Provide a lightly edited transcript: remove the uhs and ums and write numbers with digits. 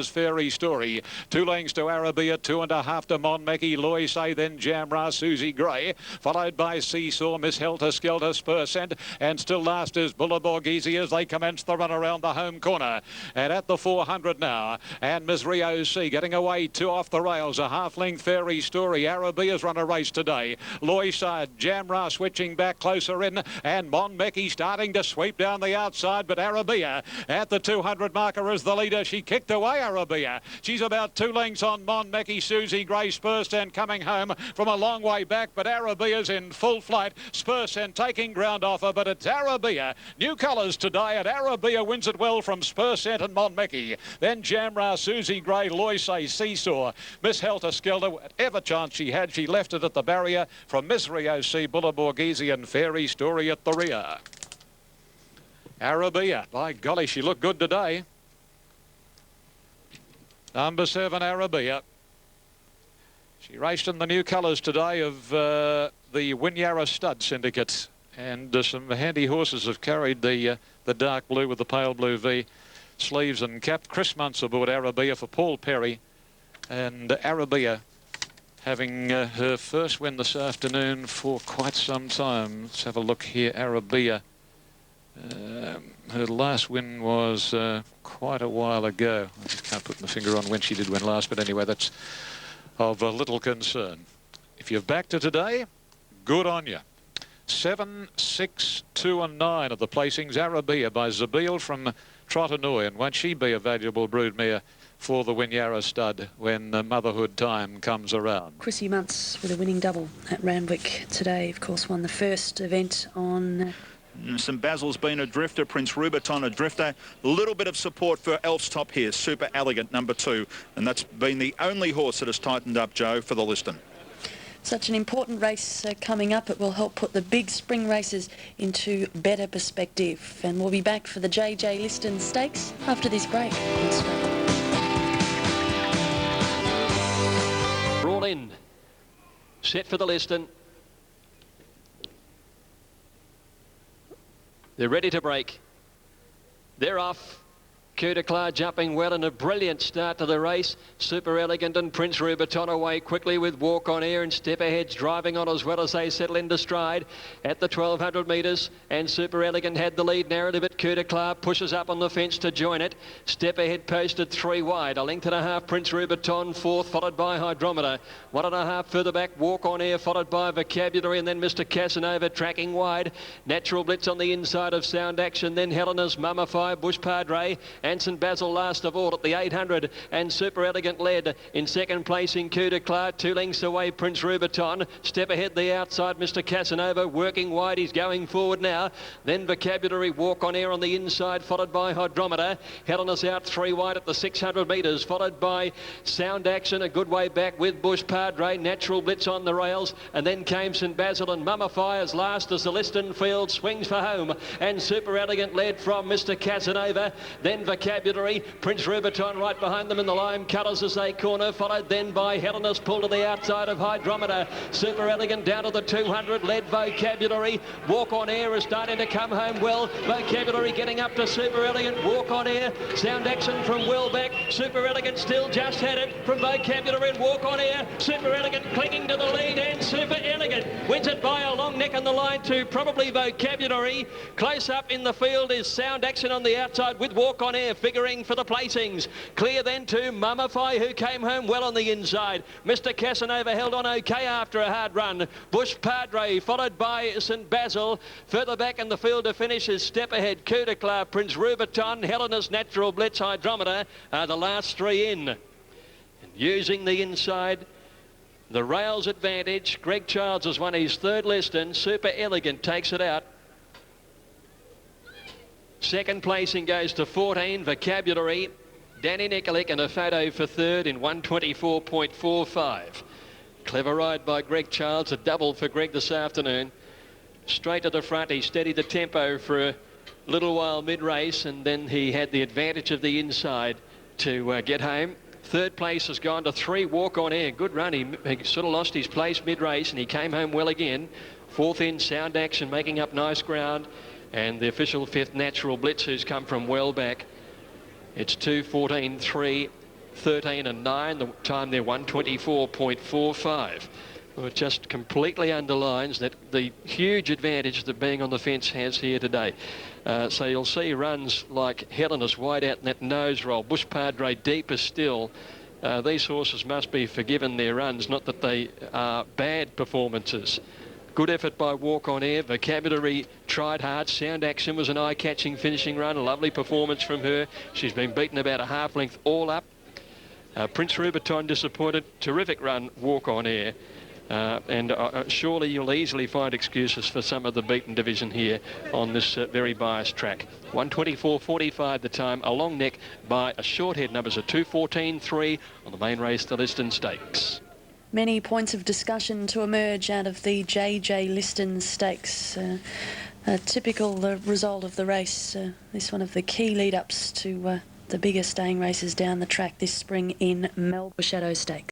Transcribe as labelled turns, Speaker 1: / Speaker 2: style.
Speaker 1: Fairy Story. 2 lengths to Arabia, 2.5 to Monmeki, Loisay, then Jamra, Susie Gray, followed by Seesaw, Miss Helter Skelter, Spurcent, and still last is Bullabog Easy as they commence the run around the home corner. And at the 400 now, and Miss Rio C getting away 2 off the rails, a half-length Fairy Story. Arabia's run a race today. Loisay, Jamra switching back closer in, and Monmeki starting to sweep down the outside, but Arabia at the 200 marker is the leader. She kicked away Arabia. She's about 2 lengths on Monmeki. Susie Gray, Spurcent coming home from a long way back, but Arabia's in full flight. Spurcent taking ground off her, but it's Arabia. New colours today, and Arabia wins it well from Spurcent and Monmeki. Then Jamra, Susie Gray, Loisay, Seesaw, Miss Helter Skelter. Whatever chance she had, she left it at the barrier from Miss Rio C, Bullaborghese and Fairy Story at the rear. Arabia, by golly, she looked good today. Number 7, Arabia. She raced in the new colours today of the Winyara Stud Syndicate, and some handy horses have carried the dark blue with the pale blue V sleeves and cap. Chris Muntz aboard Arabia for Paul Perry, and Arabia having her first win this afternoon for quite some time. Let's have a look here. Arabia, her last win was quite a while ago. I just can't put my finger on when she did win last, but anyway, that's of little concern. If you've backed her today, good on you. 7, 6, 2 and 9 of the placings. Arabia by Zabil from Trotanoy, and won't she be a valuable broodmare for the Winyara Stud when motherhood time comes around?
Speaker 2: Chrissy Muntz with a winning double at Randwick today, of course, won the first event on...
Speaker 3: St Basil's been a drifter, Prince Rubiton a drifter. A little bit of support for Elf's Top here, Super Elegant, number 2. And that's been the only horse that has tightened up, Joe, for the Liston.
Speaker 2: Such an important race coming up. It will help put the big spring races into better perspective. And we'll be back for the JJ Liston Stakes after this break.
Speaker 4: Roll in. Set for the Liston. They're ready to break. They're off. Coup de Clare jumping well and a brilliant start to the race. Super Elegant and Prince Rubiton away quickly with Walk on Air and Step Ahead's driving on as well as they settle into stride at the 1200 metres. And Super Elegant had the lead narrative at Coup de Clare, pushes up on the fence to join it. Step Ahead posted 3 wide, a length and a half Prince Rubiton, 4th, followed by Hydrometer. 1.5 further back, Walk on Air, followed by Vocabulary, and then Mr Casanova tracking wide. Natural Blitz on the inside of Sound Action, then Helena's Mummify, Bush Padre, and St Basil last of all at the 800, and Super Elegant led in second place in Coup de Clare, 2 lengths away Prince Rubiton. Step Ahead the outside, Mr Casanova working wide, he's going forward now. Then Vocabulary, Walk on Air on the inside, followed by Hydrometer. Helena's out 3 wide at the 600 metres, followed by Sound Action a good way back with Bush Padre. Natural Blitz on the rails, and then came St Basil and Mummify as last as the Liston field swings for home, and Super Elegant led from Mr Casanova. Then Vocabulary, Prince Rubiton right behind them in the lime colours as they corner, followed then by Helena's pull to the outside of Hydrometer. Super Elegant down to the 200, led Vocabulary. Walk on Air is starting to come home well. Vocabulary getting up to Super Elegant. Walk on Air, Sound Action from well back. Super Elegant still just had it from Vocabulary and Walk on Air. Super Elegant clinging to the lead, and Super Elegant wins it by a long neck on the line to probably Vocabulary. Close up in the field is Sound Action on the outside with Walk on Air figuring for the placings. Clear then to Mummify, who came home well on the inside. Mr Casanova held on okay after a hard run. Bush Padre followed by St Basil. Further back in the field to finish is Step Ahead, Coup de Clare, Prince Rubiton, Helena's Natural Blitz, Hydrometer are the last 3 in. And using the inside, the rails advantage. Greg Childs has won his 3rd Liston. Super Elegant takes it out. Second placing goes to 14, Vocabulary, Danny Nikolic, and a photo for 3rd in 124.45. Clever ride by Greg Childs, a double for Greg this afternoon. Straight to the front, he steadied the tempo for a little while mid-race, and then he had the advantage of the inside to get home. 3rd place has gone to 3, Walk on Air. Good run, he sort of lost his place mid-race and he came home well again. 4th in, Sound Action making up nice ground. And the official 5th, Natural Blitz, who's come from well back. It's 2, 14, 3, 13 and 9. The time there 1:24.45. Well, it just completely underlines that the huge advantage that being on the fence has here today. So you'll see runs like Helena's wide out in that nose roll, Bush Padre deeper still. These horses must be forgiven their runs, not that they are bad performances. Good effort by Walk On Air. Vocabulary tried hard. Sound Action was an eye-catching finishing run. A lovely performance from her. She's been beaten about a half length all up. Prince Rubiton disappointed. Terrific run, Walk On Air. And surely you'll easily find excuses for some of the beaten division here on this very biased track. 1:24.45 the time, a long neck by a short head. Numbers are 2:14.3 on the main race, the Liston Stakes.
Speaker 2: Many points of discussion to emerge out of the JJ Liston Stakes. A typical result of the race. This one of the key lead-ups to the bigger staying races down the track this spring in Melbourne Shadow Stakes.